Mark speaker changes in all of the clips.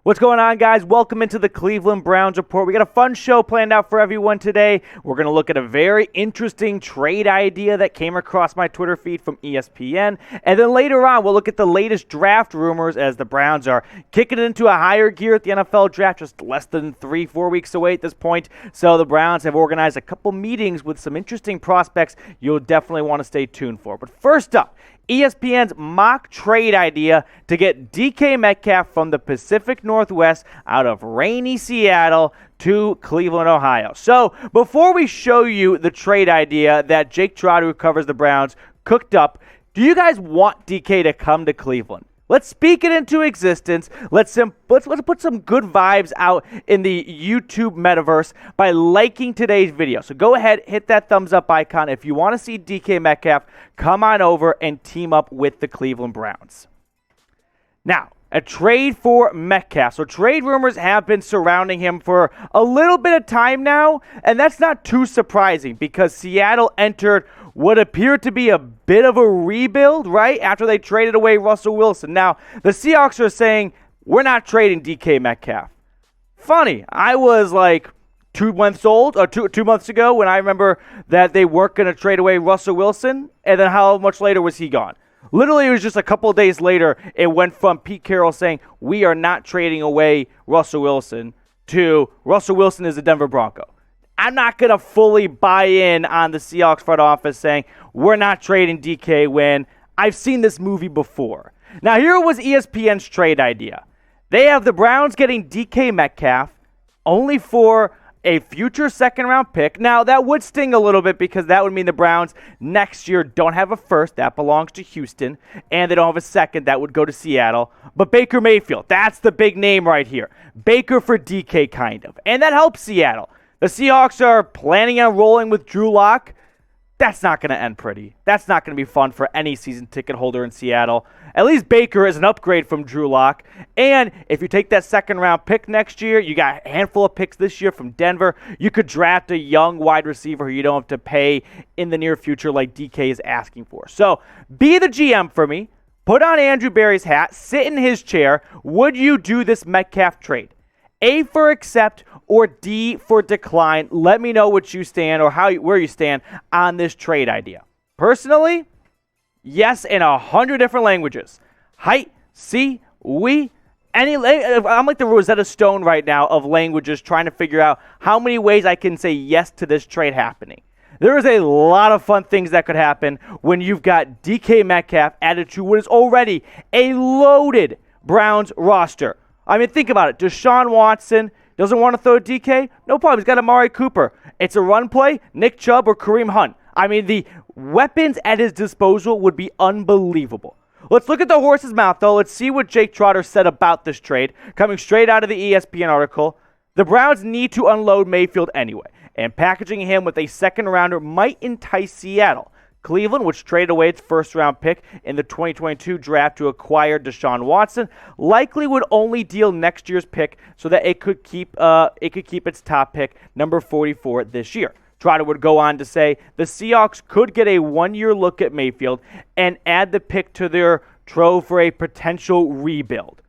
Speaker 1: What's going on, guys? Welcome into the Cleveland Browns Report. We got a fun show planned out for everyone today. We're going to look at a very interesting trade idea that came across my Twitter feed from ESPN. And then later on, we'll look at the latest draft rumors as the Browns are kicking it into a higher gear at the NFL draft, just less than 3-4 weeks away at this point. So the Browns have organized a couple meetings with some interesting prospects you'll definitely want to stay tuned for. But first up, ESPN's mock trade idea to get DK Metcalf from the Pacific Northwest out of rainy Seattle to Cleveland, Ohio. So before we show you the trade idea that Jake Trotter, who covers the Browns, cooked up, do you guys want DK to come to Cleveland? Let's speak it into existence. Let's put some good vibes out in the YouTube metaverse by liking today's video. So go ahead, hit that thumbs up icon if you want to see DK Metcalf come on over and team up with the Cleveland Browns. Now, a trade for Metcalf. So trade rumors have been surrounding him for a little bit of time now, and that's not too surprising because Seattle entered what appeared to be a bit of a rebuild, right, after they traded away Russell Wilson. Now, the Seahawks are saying, we're not trading DK Metcalf. Funny, I was like 2 months old, or 2 months ago, when I remember that they weren't going to trade away Russell Wilson, and then how much later was he gone? Literally, it was just a couple of days later, it went from Pete Carroll saying, we are not trading away Russell Wilson, to Russell Wilson is a Denver Bronco. I'm not going to fully buy in on the Seahawks front office saying, we're not trading DK when I've seen this movie before. Now, here was ESPN's trade idea. They have the Browns getting DK Metcalf only for a future second-round pick. Now, that would sting a little bit because that would mean the Browns next year don't have a first. That belongs to Houston. And they don't have a second. That would go to Seattle. But Baker Mayfield, that's the big name right here. Baker for DK, kind of. And that helps Seattle. The Seahawks are planning on rolling with Drew Lock. That's not going to end pretty. That's not going to be fun for any season ticket holder in Seattle. At least Baker is an upgrade from Drew Lock. And if you take that second-round pick next year, you got a handful of picks this year from Denver. You could draft a young wide receiver who you don't have to pay in the near future like DK is asking for. So be the GM for me. Put on Andrew Berry's hat. Sit in his chair. Would you do this Metcalf trade? A for accept or D for decline. Let me know what you stand or where you stand on this trade idea. Personally, yes in 100 different languages. Height, see, we, I'm like the Rosetta Stone right now of languages trying to figure out how many ways I can say yes to this trade happening. There is a lot of fun things that could happen when you've got DK Metcalf added to what is already a loaded Browns roster. I mean, think about it. Deshaun Watson doesn't want to throw DK? No problem. He's got Amari Cooper. It's a run play, Nick Chubb or Kareem Hunt. I mean, the weapons at his disposal would be unbelievable. Let's look at the horse's mouth, though. Let's see what Jake Trotter said about this trade. Coming straight out of the ESPN article, the Browns need to unload Mayfield anyway, and packaging him with a second-rounder might entice Seattle. Cleveland, which traded away its first-round pick in the 2022 draft to acquire Deshaun Watson, likely would only deal next year's pick so that it could keep its top pick, number 44, this year. Trotter would go on to say the Seahawks could get a one-year look at Mayfield and add the pick to their trove for a potential rebuild.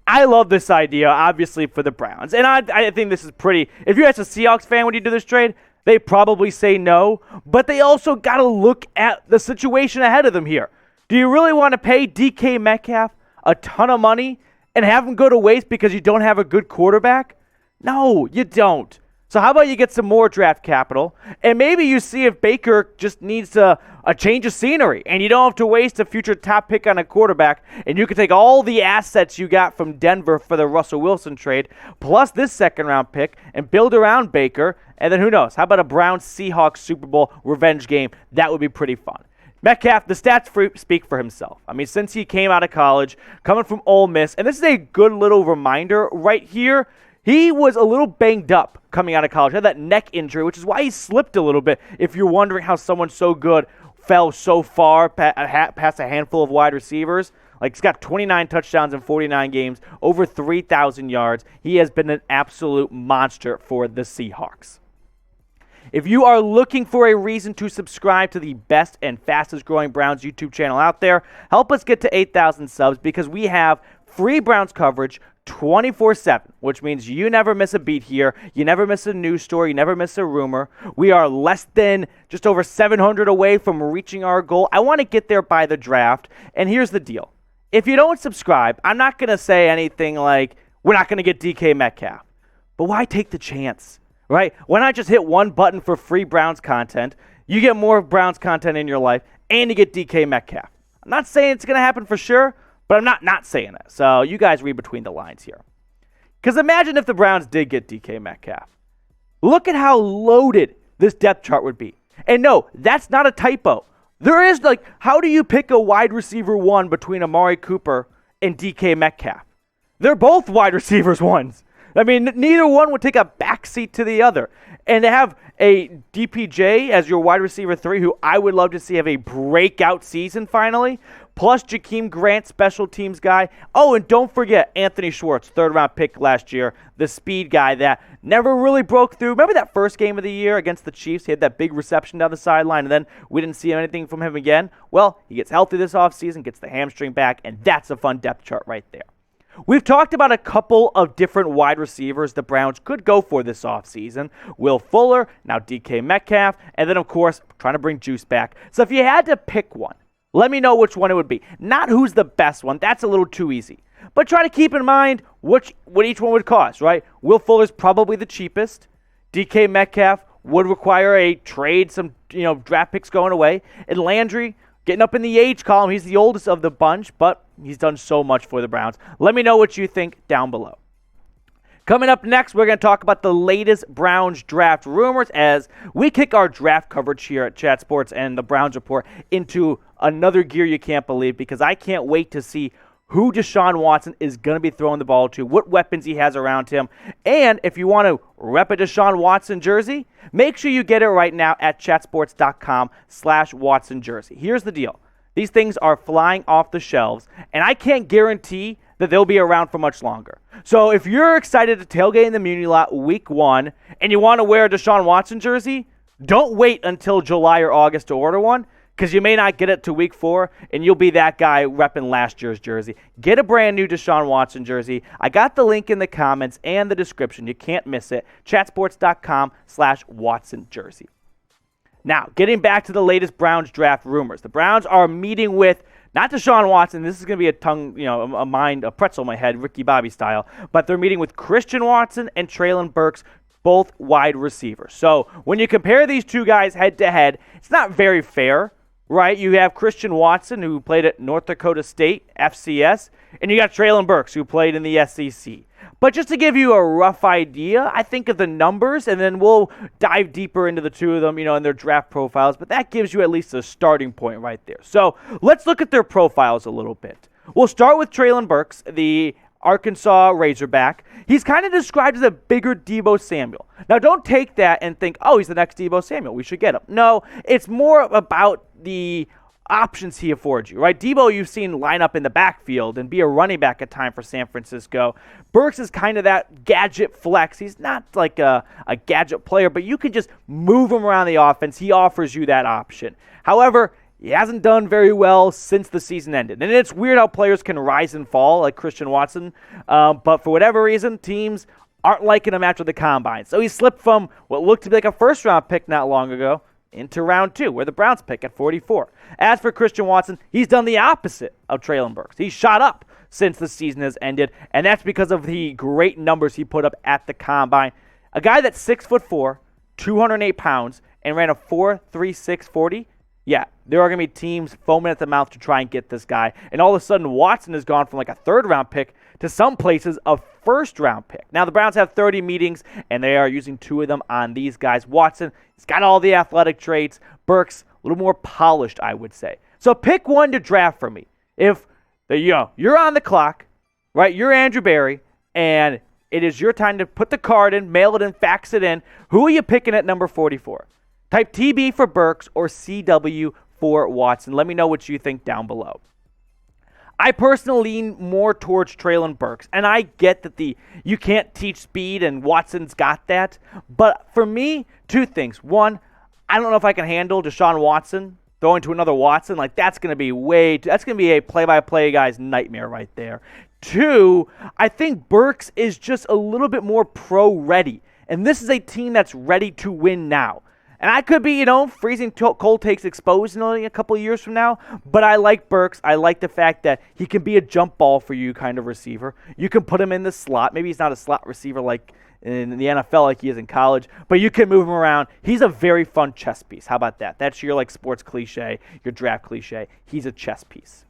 Speaker 1: I love this idea, obviously, for the Browns. And I think this is pretty. If you're a Seahawks fan when you do this trade, they probably say no, but they also got to look at the situation ahead of them here. Do you really want to pay DK Metcalf a ton of money and have him go to waste because you don't have a good quarterback? No, you don't. So how about you get some more draft capital, and maybe you see if Baker just needs a change of scenery, and you don't have to waste a future top pick on a quarterback, and you can take all the assets you got from Denver for the Russell Wilson trade, plus this second-round pick, and build around Baker, and then who knows? How about a Browns-Seahawks Super Bowl revenge game? That would be pretty fun. Metcalf, the stats speak for himself. I mean, since he came out of college, coming from Ole Miss, and this is a good little reminder right here, he was a little banged up coming out of college. He had that neck injury, which is why he slipped a little bit. If you're wondering how someone so good fell so far past a handful of wide receivers. Like, he's got 29 touchdowns in 49 games, over 3,000 yards. He has been an absolute monster for the Seahawks. If you are looking for a reason to subscribe to the best and fastest growing Browns YouTube channel out there, help us get to 8,000 subs because we have free Browns coverage 24/7, which means you never miss a beat here. You never miss a news story. You never miss a rumor. We are less than just over 700 away from reaching our goal. I want to get there by the draft. And here's the deal. If you don't subscribe, I'm not going to say anything like, we're not going to get DK Metcalf. But why take the chance, right? Why not just hit one button for free Browns content? You get more Browns content in your life, and you get DK Metcalf. I'm not saying it's going to happen for sure, but I'm not saying that. So you guys read between the lines here. Because imagine if the Browns did get DK Metcalf. Look at how loaded this depth chart would be. And no, that's not a typo. There is, how do you pick a wide receiver one between Amari Cooper and DK Metcalf? They're both wide receivers ones. I mean, neither one would take a backseat to the other. And to have a DPJ as your wide receiver 3, who I would love to see have a breakout season finally, plus Jakeem Grant, special teams guy. Oh, and don't forget Anthony Schwartz, third-round pick last year, the speed guy that never really broke through. Remember that first game of the year against the Chiefs? He had that big reception down the sideline, and then we didn't see anything from him again. Well, he gets healthy this offseason, gets the hamstring back, and that's a fun depth chart right there. We've talked about a couple of different wide receivers the Browns could go for this offseason. Will Fuller, now DK Metcalf, and then, of course, trying to bring Juice back. So if you had to pick one, let me know which one it would be. Not who's the best one. That's a little too easy. But try to keep in mind what each one would cost, right? Will Fuller's probably the cheapest. DK Metcalf would require a trade, some draft picks going away. And Landry, getting up in the age column, he's the oldest of the bunch, but he's done so much for the Browns. Let me know what you think down below. Coming up next, we're going to talk about the latest Browns draft rumors as we kick our draft coverage here at Chat Sports and the Browns Report into another gear you can't believe, because I can't wait to see who Deshaun Watson is going to be throwing the ball to, what weapons he has around him. And if you want to rep a Deshaun Watson jersey, make sure you get it right now at chatsports.com/Watson jersey. Here's the deal. These things are flying off the shelves, and I can't guarantee that they'll be around for much longer. So if you're excited to tailgate in the Muni Lot week 1 and you want to wear a Deshaun Watson jersey, don't wait until July or August to order one, because you may not get it to week 4, and you'll be that guy repping last year's jersey. Get a brand new Deshaun Watson jersey. I got the link in the comments and the description. You can't miss it. chatsports.com/Watson jersey. Now, getting back to the latest Browns draft rumors. The Browns are meeting with, not Deshaun Watson. This is going to be a pretzel in my head, Ricky Bobby style. But they're meeting with Christian Watson and Treylon Burks, both wide receivers. So when you compare these two guys head to head, it's not very fair, right? You have Christian Watson, who played at North Dakota State, FCS, and you got Treylon Burks, who played in the SEC. But just to give you a rough idea, I think of the numbers, and then we'll dive deeper into the two of them, in their draft profiles. But that gives you at least a starting point right there. So let's look at their profiles a little bit. We'll start with Treylon Burks, the Arkansas Razorback. He's kind of described as a bigger Deebo Samuel. Now, don't take that and think, oh, he's the next Deebo Samuel, we should get him. No, it's more about the options he affords you, right? Deebo, you've seen line up in the backfield and be a running back at time for San Francisco. Burks is kind of that gadget flex. He's not like a gadget player, but you can just move him around the offense. He offers you that option. However, he hasn't done very well since the season ended. And it's weird how players can rise and fall like Christian Watson. But for whatever reason, teams aren't liking him after the combine. So he slipped from what looked to be like a first-round pick not long ago into round 2, where the Browns pick at 44. As for Christian Watson, he's done the opposite of Treylon Burks. He's shot up since the season has ended, and that's because of the great numbers he put up at the combine. A guy that's 6'4", 208 pounds, and ran a 4.36 40. Yeah, there are going to be teams foaming at the mouth to try and get this guy. And all of a sudden, Watson has gone from like a third-round pick to some places a first-round pick. Now, the Browns have 30 meetings, and they are using 2 of them on these guys. Watson, he's got all the athletic traits. Burks, a little more polished, I would say. So pick one to draft for me. If you're on the clock, right? You're Andrew Berry, and it is your time to put the card in, mail it in, fax it in. Who are you picking at number 44? Type TB for Burks or CW for Watson. Let me know what you think down below. I personally lean more towards Treylon Burks, and I get that you can't teach speed, and Watson's got that. But for me, two things. One, I don't know if I can handle Deshaun Watson going to another Watson. Like, that's going to be a play-by-play guy's nightmare right there. Two, I think Burks is just a little bit more pro-ready, and this is a team that's ready to win now. And I could be, freezing cold takes exposed in only a couple of years from now. But I like Burks. I like the fact that he can be a jump ball for you kind of receiver. You can put him in the slot. Maybe he's not a slot receiver like in the NFL like he is in college. But you can move him around. He's a very fun chess piece. How about that? That's your sports cliche, your draft cliche. He's a chess piece.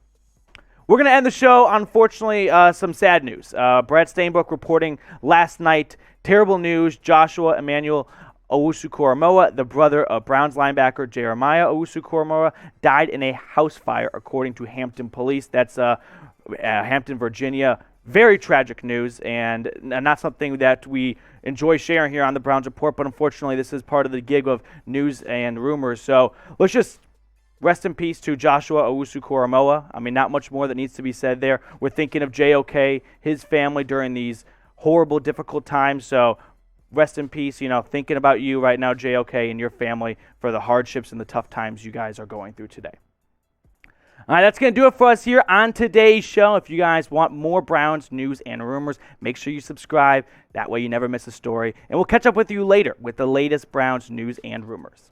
Speaker 1: We're going to end the show, unfortunately, some sad news. Brad Stainbrook reporting last night, terrible news. Joshua Emmanuel Owusu-Koramoah, the brother of Browns linebacker Jeremiah Owusu-Koramoah, died in a house fire, according to Hampton Police. That's Hampton, Virginia. Very tragic news, and not something that we enjoy sharing here on the Browns Report, but unfortunately this is part of the gig of news and rumors. So let's just rest in peace to Joshua Owusu-Koramoah. I mean, not much more that needs to be said there. We're thinking of JOK, his family during these horrible, difficult times, so rest in peace, thinking about you right now, JOK, and your family for the hardships and the tough times you guys are going through today. All right, that's going to do it for us here on today's show. If you guys want more Browns news and rumors, make sure you subscribe. That way you never miss a story. And we'll catch up with you later with the latest Browns news and rumors.